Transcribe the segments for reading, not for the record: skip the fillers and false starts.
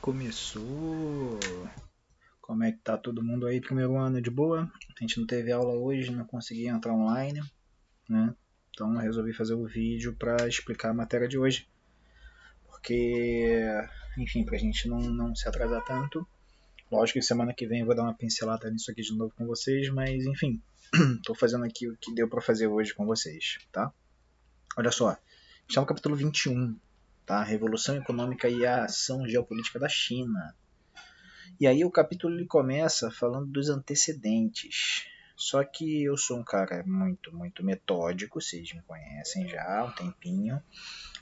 Começou! Como é que tá todo mundo aí? Primeiro ano de boa? A gente não teve aula hoje, não consegui entrar online, né? Então eu resolvi fazer o vídeo para explicar a matéria de hoje. Porque, enfim, pra gente não se atrasar tanto. Lógico que semana que vem eu vou dar uma pincelada nisso aqui de novo com vocês, mas enfim, tô fazendo aqui o que deu para fazer hoje com vocês, tá? Olha só, está no capítulo 21, tá? Revolução Econômica e a Ação Geopolítica da China. E aí o capítulo ele começa falando dos antecedentes. Só que eu sou um cara muito metódico, vocês me conhecem já há um tempinho.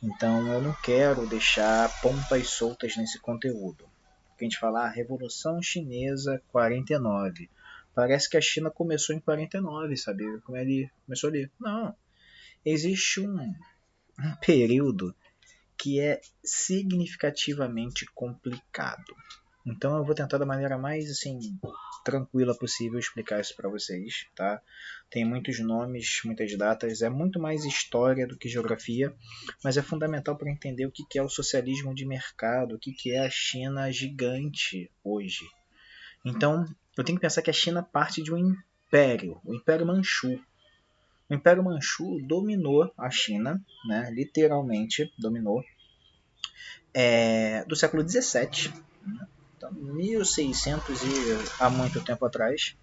Então eu não quero deixar pontas soltas nesse conteúdo. Porque a gente fala Revolução Chinesa 49. Parece que a China começou em 49, sabe? Como ele começou ali. Não. Existe um período que é significativamente complicado. Então eu vou tentar da maneira mais assim tranquila possível explicar isso para vocês, tá? Tem muitos nomes, muitas datas, é muito mais história do que geografia, mas é fundamental para entender o que é o socialismo de mercado, o que é a China gigante hoje. Então eu tenho que pensar que a China parte de um império, o Império Manchu. O Império Manchu dominou a China, né? Literalmente dominou, do século XVII, então, 1600 e há muito tempo atrás,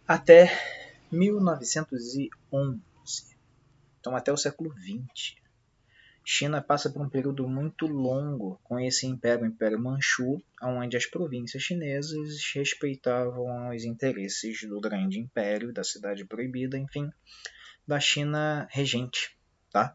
até 1911, então até o século XX. China passa por um período muito longo com esse império, o Império Manchu, onde as províncias chinesas respeitavam os interesses do grande império, da cidade proibida, enfim, da China regente, tá?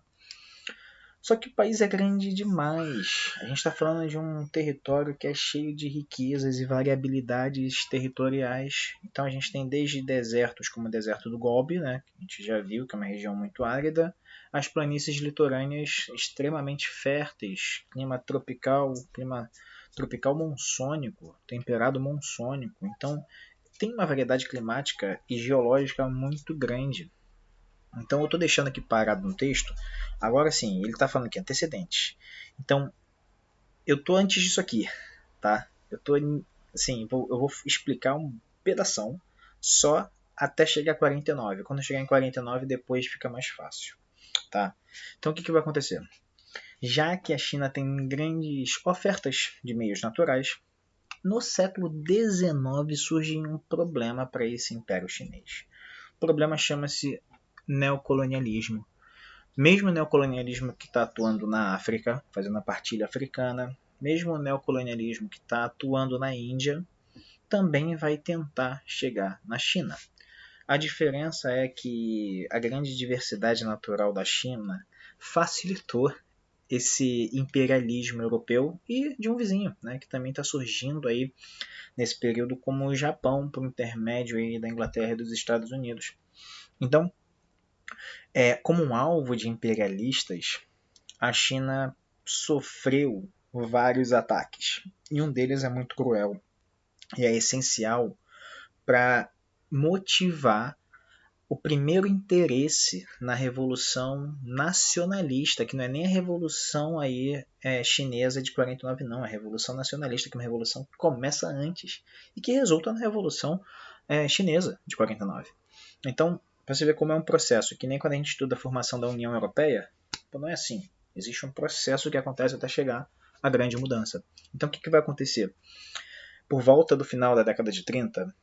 Só que o país é grande demais. A gente está falando de um território que é cheio de riquezas e variabilidades territoriais. Então a gente tem desde desertos como o deserto do Gobi, né, que a gente já viu que é uma região muito árida, as planícies litorâneas extremamente férteis, clima tropical monsônico, temperado monsônico. Então tem uma variedade climática e geológica muito grande. Então eu estou deixando aqui parado no texto. Agora sim, ele está falando aqui antecedentes. Então eu estou antes disso aqui, tá? Eu estou assim, eu vou explicar um pedação só até chegar a 49. Quando eu chegar em 49 depois fica mais fácil, tá? Então o que vai acontecer? Já que a China tem grandes ofertas de meios naturais, no século XIX surge um problema para esse império chinês. O problema chama-se neocolonialismo. Mesmo o neocolonialismo que está atuando na África, fazendo a partilha africana, mesmo o neocolonialismo que está atuando na Índia, também vai tentar chegar na China. A diferença é que a grande diversidade natural da China facilitou esse imperialismo europeu e de um vizinho, né, que também está surgindo aí nesse período como o Japão, por intermédio aí da Inglaterra e dos Estados Unidos. Então, como um alvo de imperialistas, a China sofreu vários ataques. E um deles é muito cruel e é essencial para motivar o primeiro interesse na revolução nacionalista, que não é nem a revolução aí chinesa de 49, não, é a revolução nacionalista, que é uma revolução que começa antes e que resulta na revolução chinesa de 49. Então, para você ver como é um processo, que nem quando a gente estuda a formação da União Europeia, não é assim. Existe um processo que acontece até chegar à grande mudança. Então, o que vai acontecer? Por volta do final da década de 30,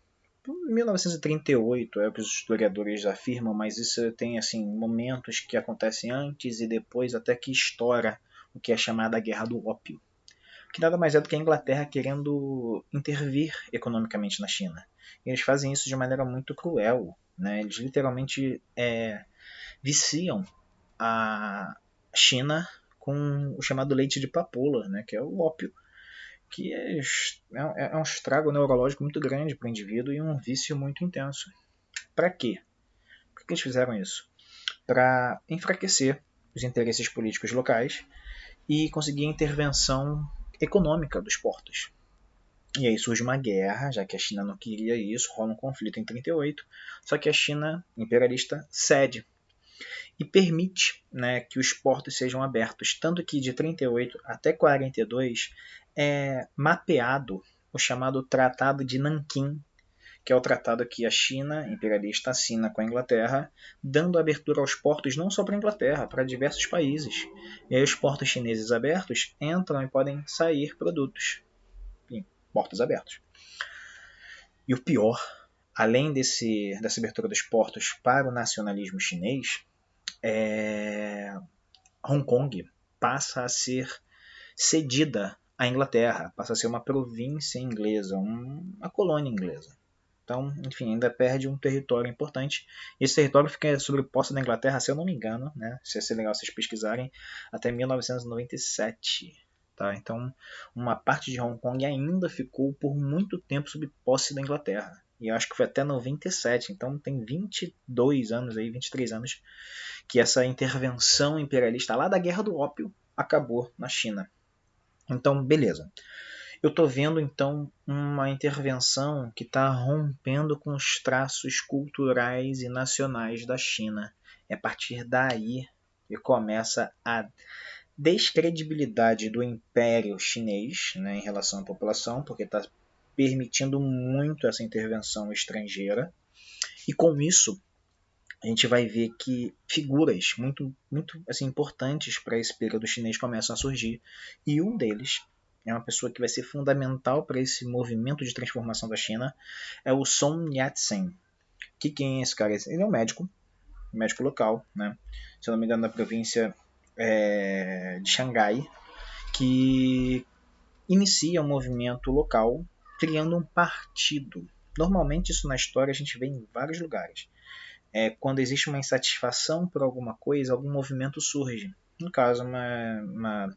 1938 é o que os historiadores afirmam, mas isso tem assim momentos que acontecem antes e depois até que estoura o que é chamada a Guerra do Ópio, que nada mais é do que a Inglaterra querendo intervir economicamente na China. E eles fazem isso de maneira muito cruel, né? Eles literalmente viciam a China com o chamado leite de papoula, né? Que é o ópio, que é um estrago neurológico muito grande para o indivíduo e um vício muito intenso. Para quê? Por que eles fizeram isso? Para enfraquecer os interesses políticos locais e conseguir a intervenção econômica dos portos. E aí surge uma guerra, já que a China não queria isso, rola um conflito em 38, só que a China imperialista cede. e permite, né, que os portos sejam abertos. Tanto que de 38 até 42 é mapeado o chamado Tratado de Nanquim, que é o tratado que a China imperialista assina com a Inglaterra, dando abertura aos portos não só para a Inglaterra, para diversos países. E aí os portos chineses abertos entram e podem sair produtos. Enfim, portos abertos. E o pior, além dessa abertura dos portos para o nacionalismo chinês, Hong Kong passa a ser cedida à Inglaterra, passa a ser uma província inglesa, uma colônia inglesa. Então, enfim, ainda perde um território importante. Esse território fica sob posse da Inglaterra, se eu não me engano, né? Se ia ser legal vocês pesquisarem, até 1997. Tá? Então, uma parte de Hong Kong ainda ficou por muito tempo sob posse da Inglaterra. E eu acho que foi até 97. Então, tem 22 anos, aí, 23 anos, que essa intervenção imperialista lá da Guerra do Ópio acabou na China. Então, beleza. Eu estou vendo então uma intervenção que está rompendo com os traços culturais e nacionais da China. É a partir daí que começa a descredibilidade do Império Chinês, né, em relação à população, porque está permitindo muito essa intervenção estrangeira. E com isso, a gente vai ver que figuras muito assim, importantes para esse período chinês começam a surgir. E um deles é uma pessoa que vai ser fundamental para esse movimento de transformação da China, é o Sun Yat-sen. Quem é esse cara? Ele é um médico local, né? Se eu não me engano, da província de Xangai, que inicia um movimento local criando um partido. Normalmente isso na história a gente vê em vários lugares. Quando existe uma insatisfação por alguma coisa, algum movimento surge. No caso, uma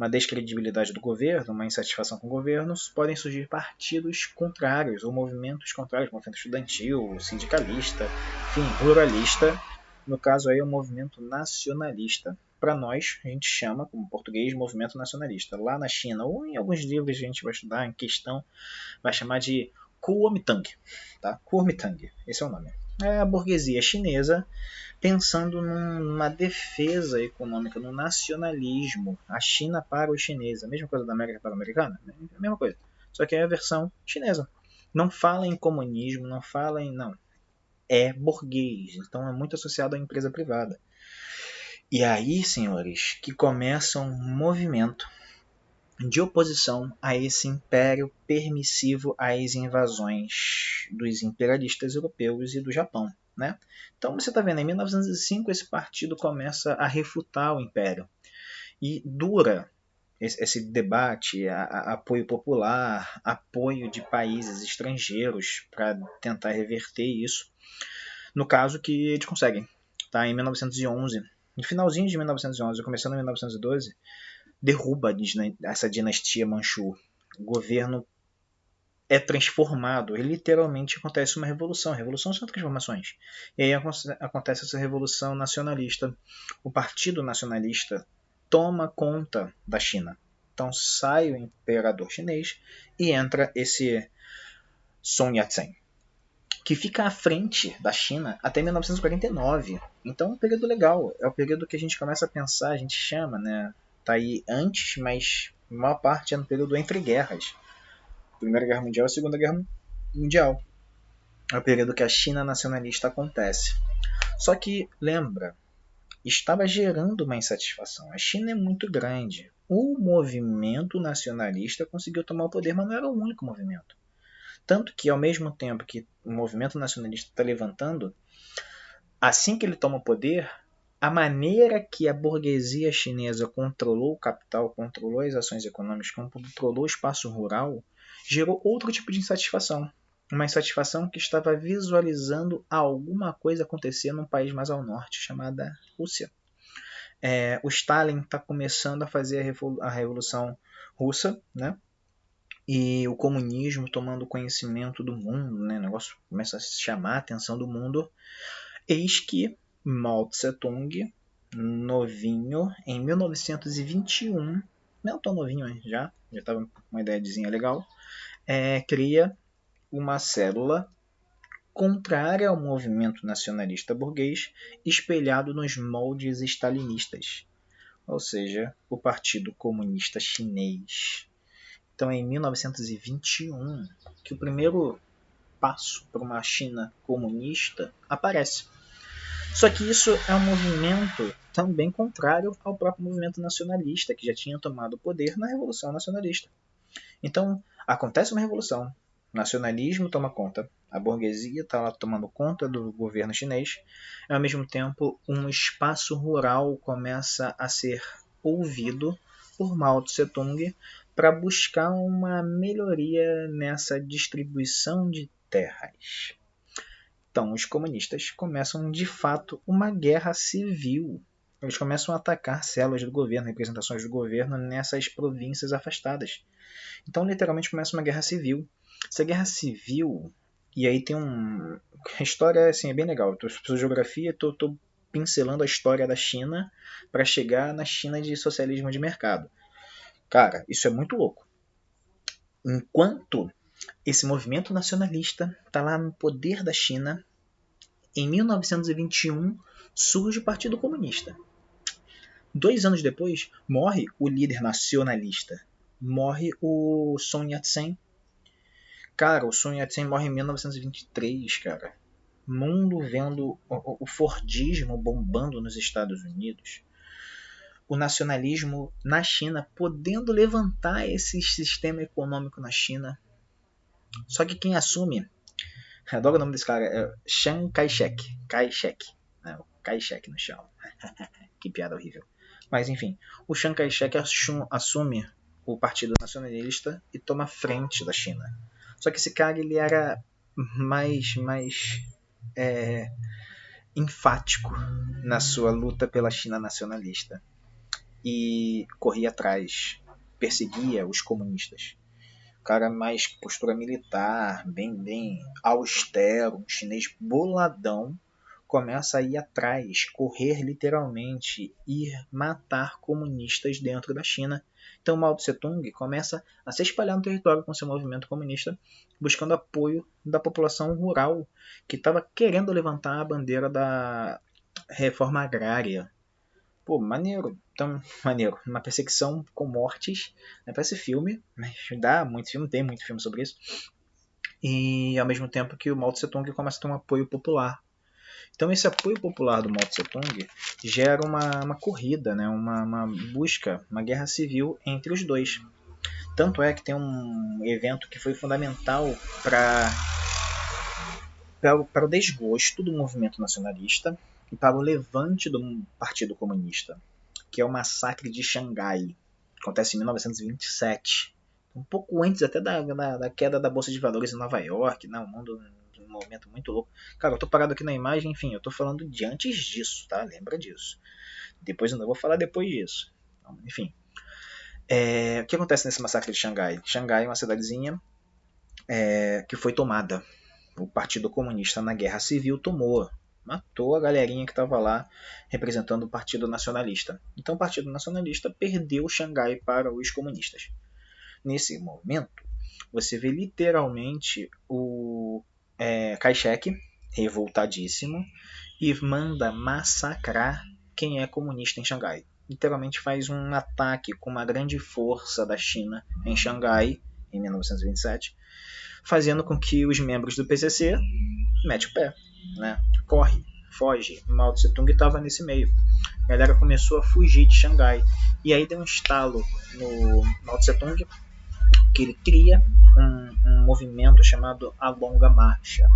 descredibilidade do governo, uma insatisfação com o governo, podem surgir partidos contrários ou movimentos contrários, movimento estudantil, sindicalista, enfim, ruralista. No caso aí é um movimento nacionalista. Para nós, a gente chama, como português, movimento nacionalista. Lá na China, ou em alguns livros que a gente vai estudar em questão, vai chamar de Kuomintang. Tá? Kuomintang, esse é o nome. É a burguesia chinesa pensando numa defesa econômica, no nacionalismo. A China para os chineses. A mesma coisa da América para a americana? A mesma coisa. Só que é a versão chinesa. Não fala em comunismo, não fala em... Não. É burguês. Então é muito associado à empresa privada. E aí, senhores, que começa um movimento de oposição a esse império permissivo às invasões dos imperialistas europeus e do Japão. Né? Então você está vendo, em 1905 esse partido começa a refutar o império e dura esse debate, apoio popular, apoio de países estrangeiros para tentar reverter isso. No caso que eles conseguem, tá? Em 1911, no finalzinho de 1911, começando em 1912, derruba essa dinastia Manchu. O governo é transformado, e literalmente acontece uma revolução. Revolução são transformações. E aí acontece essa revolução nacionalista. O Partido Nacionalista toma conta da China. Então sai o imperador chinês e entra esse Sun Yat-sen, que fica à frente da China até 1949. Então é um período legal. É o período que a gente começa a pensar, a gente chama, né? Tá aí antes, mas a maior parte é no período entre guerras. Primeira Guerra Mundial e Segunda Guerra Mundial. É o período que a China nacionalista acontece. Só que, lembra, estava gerando uma insatisfação. A China é muito grande. O movimento nacionalista conseguiu tomar o poder, mas não era o único movimento. Tanto que, ao mesmo tempo que o movimento nacionalista está levantando, assim que ele toma o poder, a maneira que a burguesia chinesa controlou o capital, controlou as ações econômicas, controlou o espaço rural, gerou outro tipo de insatisfação. Uma insatisfação que estava visualizando alguma coisa acontecer num país mais ao norte, chamada Rússia. O Stalin está começando a fazer a Revolução Russa, né? E o comunismo tomando conhecimento do mundo, né? O negócio começa a chamar a atenção do mundo. Eis que Mao Tse-tung, novinho, em 1921, não tão novinho, já estava com uma ideiazinha legal, cria uma célula contrária ao movimento nacionalista burguês espelhado nos moldes stalinistas, ou seja, o Partido Comunista Chinês. Então é em 1921 que o primeiro passo para uma China comunista aparece. Só que isso é um movimento também contrário ao próprio movimento nacionalista, que já tinha tomado o poder na Revolução Nacionalista. Então, acontece uma revolução, o nacionalismo toma conta, a burguesia está lá tomando conta do governo chinês, e ao mesmo tempo um espaço rural começa a ser ouvido por Mao Tse-tung para buscar uma melhoria nessa distribuição de terras. Então, os comunistas começam de fato uma guerra civil. Eles começam a atacar células do governo, representações do governo nessas províncias afastadas. Então, literalmente, começa uma guerra civil. Essa guerra civil, e aí tem um... A história assim, é bem legal. Eu sou geografia, estou pincelando a história da China para chegar na China de socialismo de mercado. Cara, isso é muito louco. Enquanto esse movimento nacionalista está lá no poder da China, em 1921 surge o Partido Comunista. 2 anos depois, morre o líder nacionalista. Morre o Sun Yat-sen. Cara, o Sun Yat-sen morre em 1923, cara. Mundo vendo o Fordismo bombando nos Estados Unidos. O nacionalismo na China podendo levantar esse sistema econômico na China. Só que quem assume, adoro o nome desse cara, é Chiang Kai-shek. Kai-shek. Não, Kai-shek no chão. Que piada horrível. Mas enfim, o Chiang Kai-shek assume o Partido Nacionalista e toma frente da China. Só que esse cara ele era mais enfático na sua luta pela China nacionalista e corria atrás, perseguia os comunistas. O cara mais postura militar, bem austero, um chinês boladão, começa a ir atrás, correr literalmente, ir matar comunistas dentro da China. Então Mao Tse-tung começa a se espalhar no território com seu movimento comunista, buscando apoio da população rural que estava querendo levantar a bandeira da reforma agrária. Pô, maneiro. Então, maneiro. Uma perseguição com mortes. Não é pra esse filme, mas dá muito filme, tem muito filme sobre isso. E ao mesmo tempo que o Mao Tse-tung começa a ter um apoio popular. Então esse apoio popular do Mao Tse-tung gera uma corrida, né? uma busca, uma guerra civil entre os dois. Tanto é que tem um evento que foi fundamental para o desgosto do movimento nacionalista e para o levante do Partido Comunista, que é o massacre de Xangai. Acontece em 1927. Um pouco antes até da queda da Bolsa de Valores em Nova York, né? O mundo um momento muito louco. Cara, eu tô parado aqui na imagem, enfim, eu tô falando de antes disso, tá? Lembra disso. Depois eu não vou falar depois disso. Então, enfim. O que acontece nesse massacre de Xangai? Xangai é uma cidadezinha que foi tomada. O Partido Comunista na Guerra Civil tomou. Matou a galerinha que estava lá representando o Partido Nacionalista. Então o Partido Nacionalista perdeu Xangai para os comunistas. Nesse momento, você vê literalmente o Kai-shek revoltadíssimo e manda massacrar quem é comunista em Xangai. Literalmente faz um ataque com uma grande força da China em Xangai em 1927, fazendo com que os membros do PCC metem o pé, né? Corre, foge. Mao Tse-tung estava nesse meio. A galera começou a fugir de Xangai. E aí deu um estalo no Mao Tse-tung, que ele cria um movimento chamado A Longa Marcha.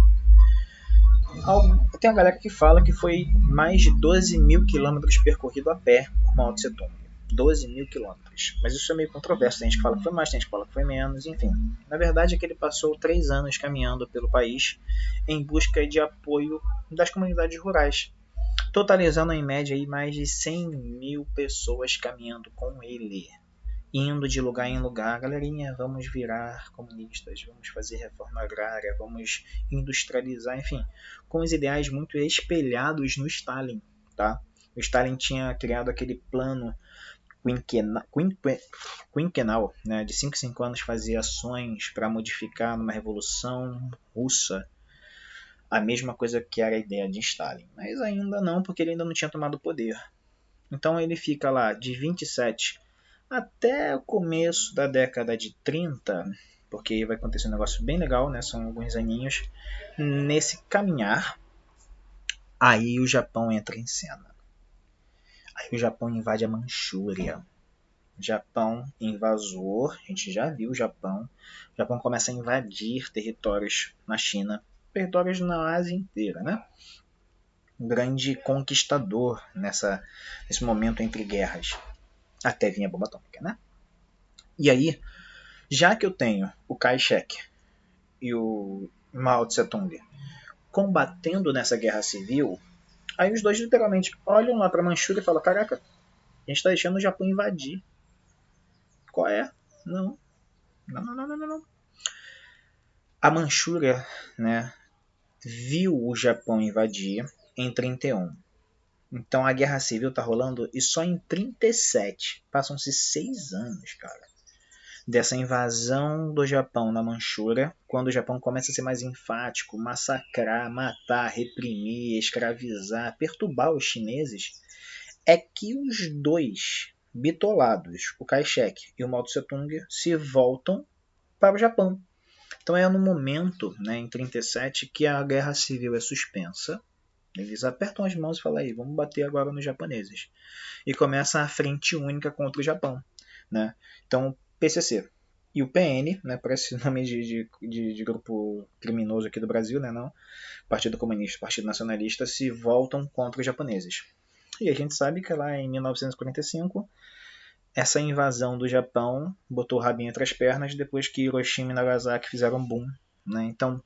Tem uma galera que fala que foi mais de 12 mil quilômetros percorrido a pé por Mao Tse-tung. 12 mil quilômetros. Mas isso é meio controverso. Tem gente que fala que foi mais, tem gente que fala que foi menos, enfim. Na verdade é que ele passou 3 anos caminhando pelo país em busca de apoio das comunidades rurais, totalizando em média aí mais de 100 mil pessoas caminhando com ele, indo de lugar em lugar. Galerinha, vamos virar comunistas, vamos fazer reforma agrária, vamos industrializar, enfim, com os ideais muito espelhados no Stalin, tá? O Stalin tinha criado aquele plano quinquenal, né, de 5 em 5 anos fazia ações para modificar numa revolução russa A mesma coisa que era a ideia de Stalin, mas ainda não, porque ele ainda não tinha tomado o poder. Então ele fica lá de 27 até o começo da década de 30, porque aí vai acontecer um negócio bem legal, né? São alguns aninhos nesse caminhar. Aí o Japão entra em cena. Aí o Japão invade a Manchúria. Japão invasor, a gente já viu o Japão. O Japão começa a invadir territórios na China, territórios na Ásia inteira, né? Um grande conquistador nesse momento entre guerras. Até vinha a bomba atômica, né? E aí, já que eu tenho o Kai-shek e o Mao Tse-tung combatendo nessa guerra civil, aí os dois literalmente olham lá para Manchúria e falam: caraca, a gente está deixando o Japão invadir. Qual é? Não. Não, não, não, não, não. A Manchúria, né, viu o Japão invadir em 31. Então a guerra civil tá rolando e só em 37. Passam-se 6 anos, cara, dessa invasão do Japão na Manchúria, quando o Japão começa a ser mais enfático, massacrar, matar, reprimir, escravizar, perturbar os chineses, é que os dois bitolados, o Kai-shek e o Mao Tse-tung, se voltam para o Japão. Então é no momento, né, em 37, que a guerra civil é suspensa. Eles apertam as mãos e falam: aí, vamos bater agora nos japoneses. E começa a frente única contra o Japão. Né? Então, o PCC e o PN, né, parece nome de grupo criminoso aqui do Brasil, né, não? Partido Comunista, Partido Nacionalista, se voltam contra os japoneses. E a gente sabe que lá em 1945, essa invasão do Japão botou o rabinho entre as pernas depois que Hiroshima e Nagasaki fizeram boom. Né? Então,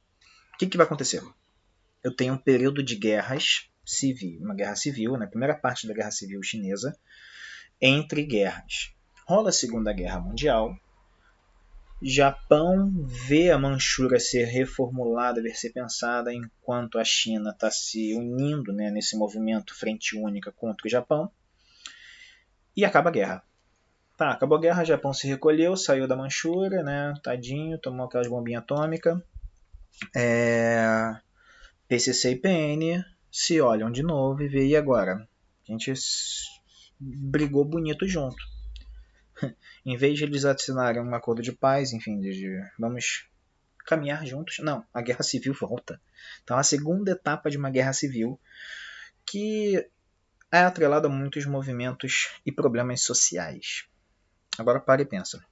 o que vai acontecer? Eu tenho um período de guerras civil, uma guerra civil, na primeira parte da Guerra Civil Chinesa, entre guerras. Rola a Segunda Guerra Mundial, Japão vê a Manchúria ser reformulada, ver ser pensada, enquanto a China está se unindo, né, nesse movimento frente única contra o Japão, e acaba a guerra. Tá, acabou a guerra, o Japão se recolheu, saiu da Manchúria, né, tadinho, tomou aquelas bombinhas atômicas. PCC e PN se olham de novo e vê, e agora? A gente brigou bonito junto. Em vez de eles assinarem um acordo de paz, enfim, vamos caminhar juntos, não, a guerra civil volta. Então a segunda etapa de uma guerra civil que é atrelada a muitos movimentos e problemas sociais. Agora para e pensa.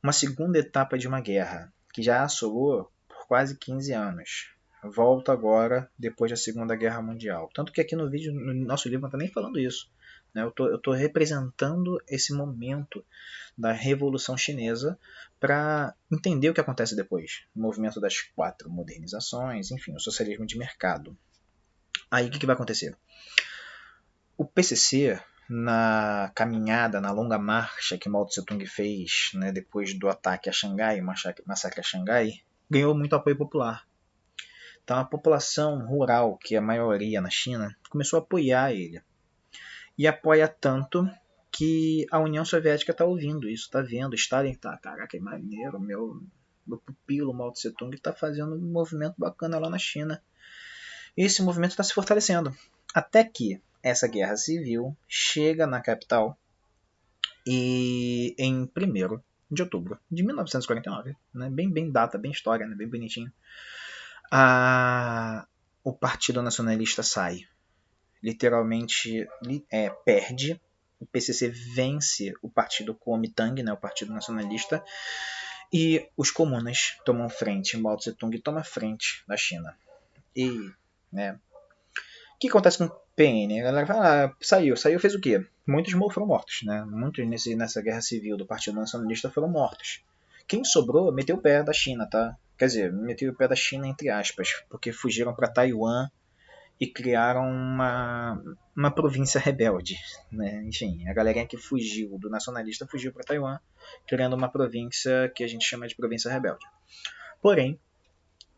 Uma segunda etapa de uma guerra que já assolou por quase 15 anos. Volta agora depois da Segunda Guerra Mundial. Tanto que aqui no vídeo, no nosso livro, não está nem falando isso. Né? Eu tô representando esse momento da Revolução Chinesa para entender o que acontece depois. O movimento das 4 modernizações, enfim, o socialismo de mercado. Aí o que vai acontecer? O PCC, na caminhada, na longa marcha que Mao Tse-tung fez, né, depois do ataque a Xangai, o massacre a Xangai, ganhou muito apoio popular. Então a população rural, que é a maioria na China, começou a apoiar ele. E apoia tanto que a União Soviética está ouvindo isso, está vendo, Stalin está, caraca, que maneiro, meu pupilo Mao Tse-tung está fazendo um movimento bacana lá na China. E esse movimento está se fortalecendo. Até que essa guerra civil chega na capital e em 1º de outubro de 1949, né, bem data, bem história, né, bem bonitinho, o Partido Nacionalista sai. Literalmente perde. O PCC vence o Partido Kuomintang, né, o Partido Nacionalista, e os comunas tomam frente. Mao Tse-tung toma frente da China. E, né, o que acontece com o PN? A galera fala, saiu, fez o quê? Muitos foram mortos, né? Muitos nessa guerra civil do Partido Nacionalista foram mortos. Quem sobrou meteu o pé da China, tá? Quer dizer, meteu o pé da China entre aspas, porque fugiram para Taiwan e criaram uma província rebelde. Né? Enfim, a galerinha que fugiu do nacionalista fugiu para Taiwan, criando uma província que a gente chama de província rebelde. Porém,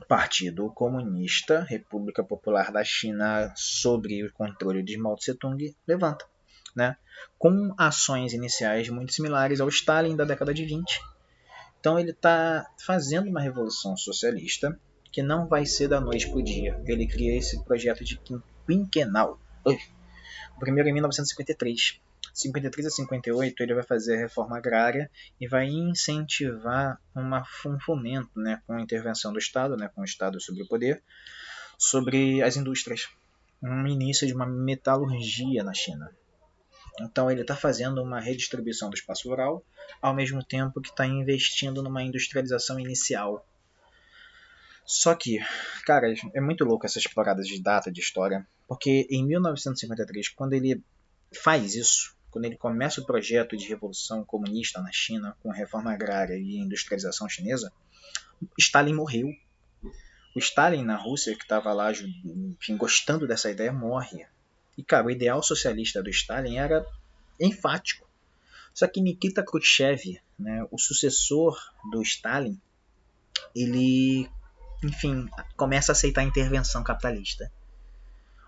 o Partido Comunista, República Popular da China, sob o controle de Mao Tse-tung, levanta. Né? Com ações iniciais muito similares ao Stalin da década de 20. Então ele está fazendo uma revolução socialista que não vai ser da noite para o dia. Ele cria esse projeto de quinquenal. O primeiro em 1953. 53 a 58 ele vai fazer a reforma agrária e vai incentivar um fomento, né, com a intervenção do Estado, né, com o Estado sobre o poder, sobre as indústrias. Um início de uma metalurgia na China. Então ele está fazendo uma redistribuição do espaço rural, ao mesmo tempo que está investindo numa industrialização inicial. Só que, cara, é muito louco essas paradas de data, de história, porque em 1953, quando ele faz isso, quando ele começa o projeto de revolução comunista na China, com reforma agrária e industrialização chinesa, Stalin morreu. O Stalin na Rússia, que estava lá, enfim, gostando dessa ideia, morre. E, cara, o ideal socialista do Stalin era enfático. Só que Nikita Khrushchev, né, o sucessor do Stalin, ele, enfim, começa a aceitar a intervenção capitalista.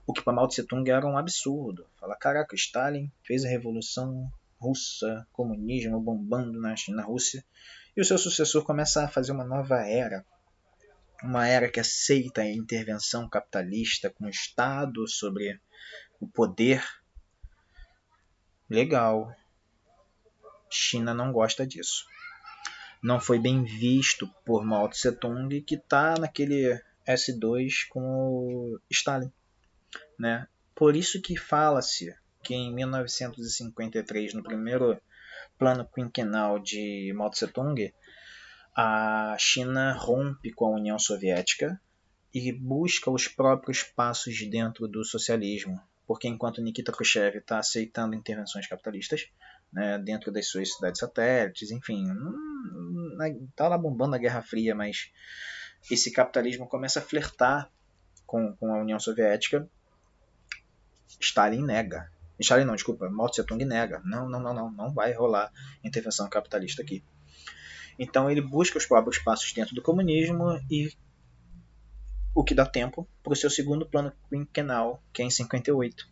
O que para Mao Tse Tung era um absurdo. Fala, caraca, Stalin fez a revolução russa, comunismo bombando na Rússia, e o seu sucessor começa a fazer uma nova era. Uma era que aceita a intervenção capitalista com o Estado sobre o poder. Legal. China não gosta disso. Não foi bem visto por Mao Tse Tung, que está naquele S2 com o Stalin, né? Por isso que fala-se que em 1953, no primeiro plano quinquenal de Mao Tse Tung, a China rompe com a União Soviética e busca os próprios passos dentro do socialismo, porque enquanto Nikita Khrushchev está aceitando intervenções capitalistas, né, dentro das suas cidades satélites, enfim, está lá bombando a Guerra Fria, mas esse capitalismo começa a flertar com a União Soviética. Stalin nega. Stalin não, desculpa, Mao Tse Tung nega. Não vai rolar intervenção capitalista aqui. Então ele busca os próprios passos dentro do comunismo e o que dá tempo para o seu segundo plano quinquenal, que é em 58,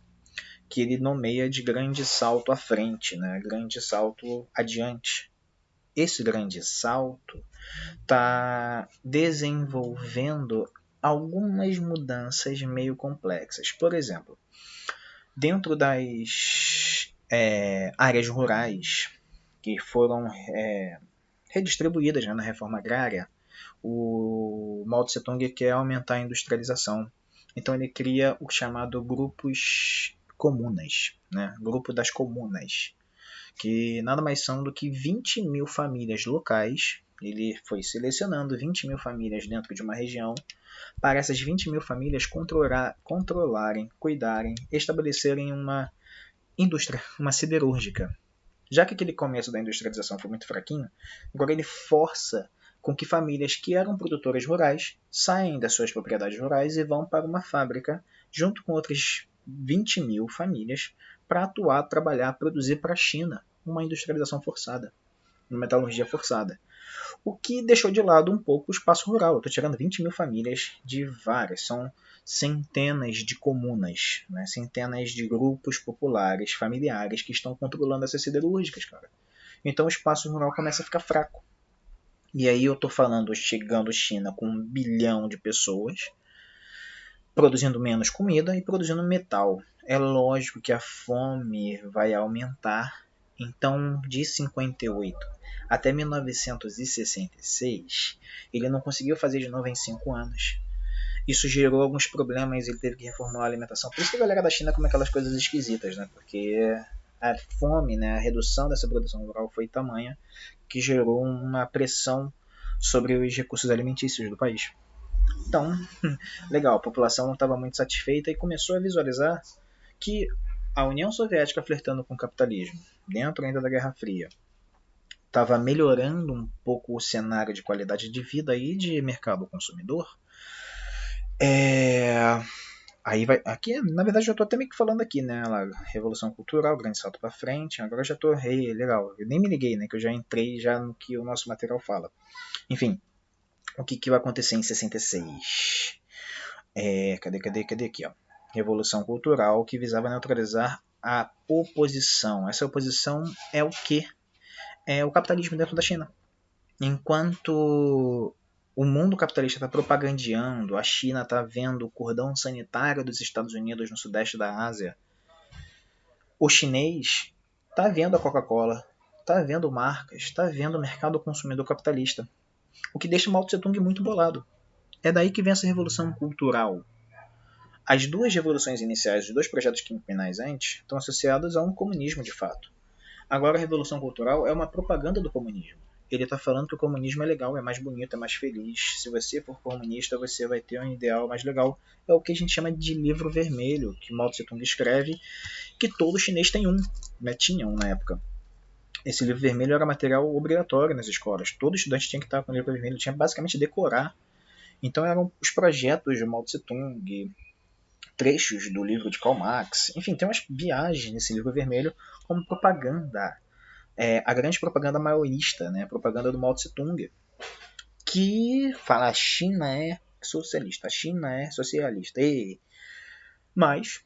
que ele nomeia de grande salto à frente, né? Grande salto adiante. Esse grande salto está desenvolvendo algumas mudanças meio complexas. Por exemplo, dentro das áreas rurais que foram redistribuídas, né, na reforma agrária, o Mao Tse Tung quer aumentar a industrialização. Então ele cria o chamado grupos comunas, né? Grupo das comunas, que nada mais são do que 20 mil famílias locais. Ele foi selecionando 20 mil famílias dentro de uma região para essas 20 mil famílias controlarem, cuidarem, estabelecerem uma indústria, uma siderúrgica. Já que aquele começo da industrialização foi muito fraquinho, agora ele força com que famílias que eram produtoras rurais saem das suas propriedades rurais e vão para uma fábrica junto com outras 20 mil famílias para atuar, trabalhar, produzir para a China uma industrialização forçada, uma metalurgia forçada. O que deixou de lado um pouco o espaço rural. Eu estou tirando 20 mil famílias de várias, são centenas de comunas, né? Centenas de grupos populares, familiares que estão controlando essas siderúrgicas, cara. Então o espaço rural começa a ficar fraco. E aí eu estou falando, chegando China com 1 bilhão de pessoas, produzindo menos comida e produzindo metal. É lógico que a fome vai aumentar. Então, de 58 até 1966, ele não conseguiu fazer de novo em 5 anos. Isso gerou alguns problemas, ele teve que reformular a alimentação. Por isso que a galera da China come aquelas coisas esquisitas, né? Porque a fome, né, a redução dessa produção rural foi tamanha que gerou uma pressão sobre os recursos alimentícios do país. Então, legal, a população não estava muito satisfeita e começou a visualizar que a União Soviética flertando com o capitalismo, dentro ainda da Guerra Fria, estava melhorando um pouco o cenário de qualidade de vida e de mercado consumidor. Aí vai, aqui, na verdade, eu estou até meio que falando aqui, né? Revolução Cultural, grande salto para frente. Agora eu já estou legal. Eu nem me liguei, né? Que eu já entrei já no que o nosso material fala. Enfim, o que vai acontecer em 66? Cadê aqui, ó? Revolução Cultural que visava neutralizar a oposição. Essa oposição é o quê? É o capitalismo dentro da China. Enquanto o mundo capitalista está propagandeando, a China está vendo o cordão sanitário dos Estados Unidos no sudeste da Ásia, o chinês está vendo a Coca-Cola, está vendo marcas, está vendo o mercado consumidor capitalista. O que deixa Mao Tse Tung muito bolado. É daí que vem essa revolução cultural. As duas revoluções iniciais, os dois projetos quinquenais antes, estão associados a um comunismo de fato. Agora a revolução cultural é uma propaganda do comunismo. Ele está falando que o comunismo é legal, é mais bonito, é mais feliz. Se você for comunista, você vai ter um ideal mais legal. É o que a gente chama de livro vermelho, que Mao Tse Tung escreve, que todo chinês tem um, né? Tinha um na época. Esse livro vermelho era material obrigatório nas escolas. Todo estudante tinha que estar com o livro vermelho, tinha basicamente decorar. Então eram os projetos de Mao Tse Tung, trechos do livro de Karl Marx. Enfim, tem umas viagens nesse livro vermelho como propaganda. A grande propaganda maoísta, né? A propaganda do Mao Tse Tung, que fala a China é socialista, a China é socialista. Mas,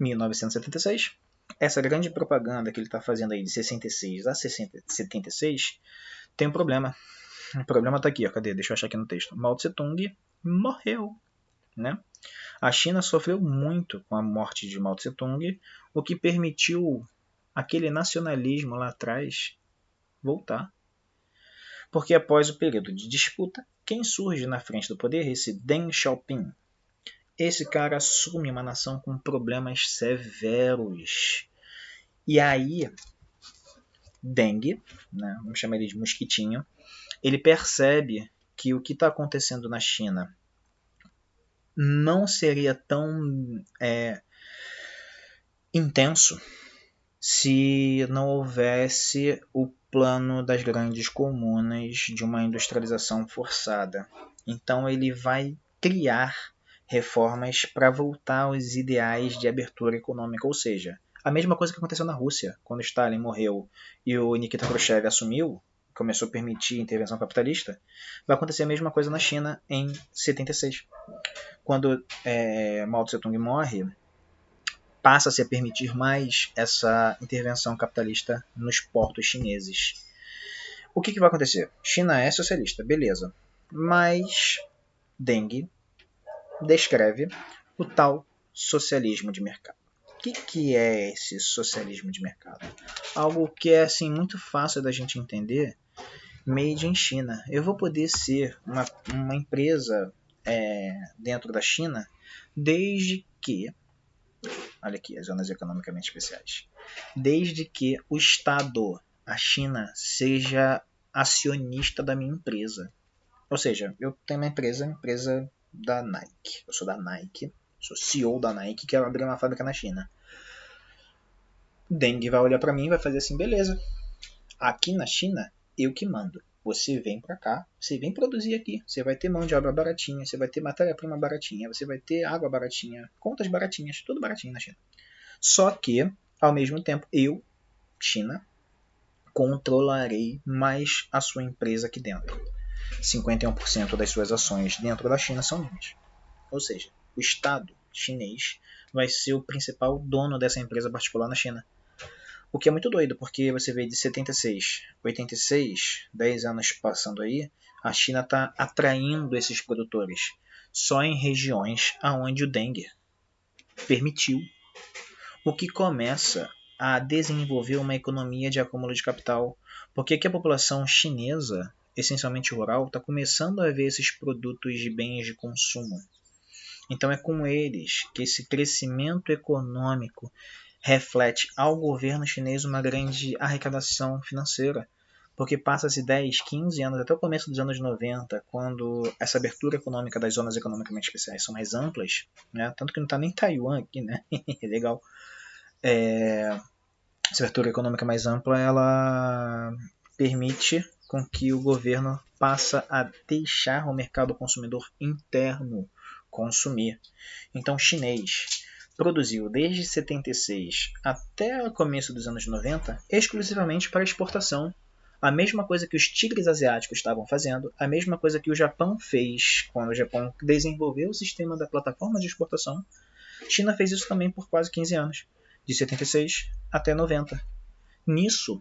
1976, essa grande propaganda que ele está fazendo aí de 66 a 76 tem um problema. O problema está aqui, ó, cadê? Deixa eu achar aqui no texto. Mao Tse Tung morreu, né? A China sofreu muito com a morte de Mao Tse Tung, o que permitiu aquele nacionalismo lá atrás voltar. Porque após o período de disputa, quem surge na frente do poder é esse Deng Xiaoping. Esse cara assume uma nação com problemas severos. E aí, Deng, né, vamos chamar ele de Mosquitinho, ele percebe que o que está acontecendo na China não seria tão intenso se não houvesse o plano das grandes comunas de uma industrialização forçada. Então ele vai criar reformas para voltar aos ideais de abertura econômica, ou seja, a mesma coisa que aconteceu na Rússia, quando Stalin morreu e o Nikita Khrushchev assumiu, começou a permitir intervenção capitalista, vai acontecer a mesma coisa na China em 76. Quando Mao Tse-tung morre, passa-se a permitir mais essa intervenção capitalista nos portos chineses. O que vai acontecer? China é socialista, beleza. Mas Deng descreve o tal socialismo de mercado. O que é esse socialismo de mercado? Algo que é assim, muito fácil da gente entender, made in China. Eu vou poder ser uma empresa dentro da China desde que, olha aqui, as zonas economicamente especiais, desde que o Estado, a China, seja acionista da minha empresa. Ou seja, eu tenho uma empresa da Nike. Eu sou da Nike, sou CEO da Nike, quero abrir uma fábrica na China. Deng vai olhar para mim e vai fazer assim, beleza, aqui na China eu que mando. Você vem para cá, você vem produzir aqui. Você vai ter mão de obra baratinha, você vai ter matéria-prima baratinha, você vai ter água baratinha, contas baratinhas, tudo baratinho na China. Só que, ao mesmo tempo, eu, China, controlarei mais a sua empresa aqui dentro. 51% das suas ações dentro da China são minhas. Ou seja, o Estado chinês vai ser o principal dono dessa empresa particular na China. O que é muito doido, porque você vê de 76, 86, 10 anos passando aí, a China está atraindo esses produtores só em regiões onde o Deng permitiu, o que começa a desenvolver uma economia de acúmulo de capital, porque aqui a população chinesa, essencialmente rural, está começando a ver esses produtos de bens de consumo. Então é com eles que esse crescimento econômico reflete ao governo chinês uma grande arrecadação financeira, porque passa-se 10, 15 anos, até o começo dos anos 90, quando essa abertura econômica das zonas economicamente especiais são mais amplas, né? Tanto que não está nem Taiwan aqui, né? É legal. Essa abertura econômica mais ampla, ela permite com que o governo passa a deixar o mercado consumidor interno consumir. Então o chinês produziu desde 76 até o começo dos anos 90 exclusivamente para exportação. A mesma coisa que os tigres asiáticos estavam fazendo, a mesma coisa que o Japão fez quando o Japão desenvolveu o sistema da plataforma de exportação. China fez isso também por quase 15 anos, de 76 até 90. Nisso,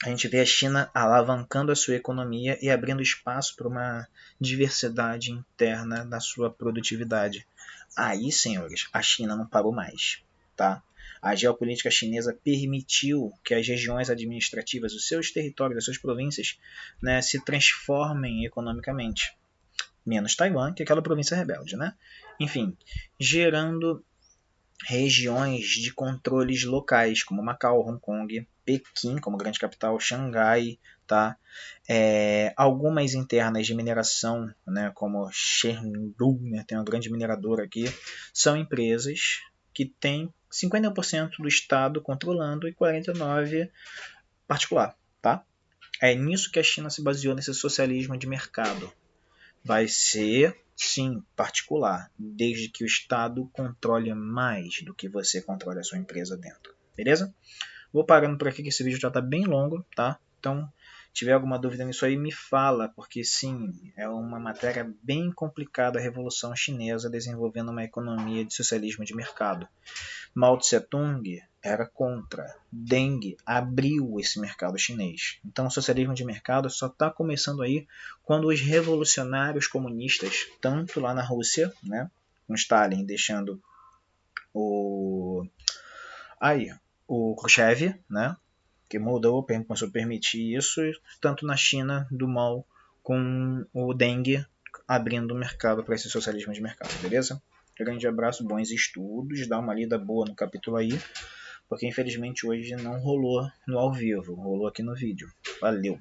a gente vê a China alavancando a sua economia e abrindo espaço para uma diversidade interna na sua produtividade. Aí, senhores, a China não parou mais, tá? A geopolítica chinesa permitiu que as regiões administrativas, os seus territórios, as suas províncias, né, se transformem economicamente. Menos Taiwan, que é aquela província rebelde, né? Enfim, gerando regiões de controles locais, como Macau, Hong Kong, Pequim, como grande capital, Xangai, tá? Algumas internas de mineração, né, como Chengdu, né, tem uma grande mineradora aqui, são empresas que têm 50% do Estado controlando e 49% particular. Tá? É nisso que a China se baseou nesse socialismo de mercado. Vai ser, sim, particular, desde que o Estado controle mais do que você controle a sua empresa dentro. Beleza? Vou parando por aqui que esse vídeo já está bem longo, tá? Então, se tiver alguma dúvida nisso aí, me fala, porque sim, é uma matéria bem complicada a Revolução Chinesa desenvolvendo uma economia de socialismo de mercado. Mao Tse-tung era contra. Deng abriu esse mercado chinês. Então o socialismo de mercado só está começando aí quando os revolucionários comunistas, tanto lá na Rússia, né, com Stalin deixando o o Khrushchev, né, que mudou, começou a permitir isso, tanto na China do Mao com o Deng abrindo o mercado para esse socialismo de mercado, beleza? Grande abraço, bons estudos, dá uma lida boa no capítulo aí, porque infelizmente hoje não rolou no ao vivo, rolou aqui no vídeo. Valeu!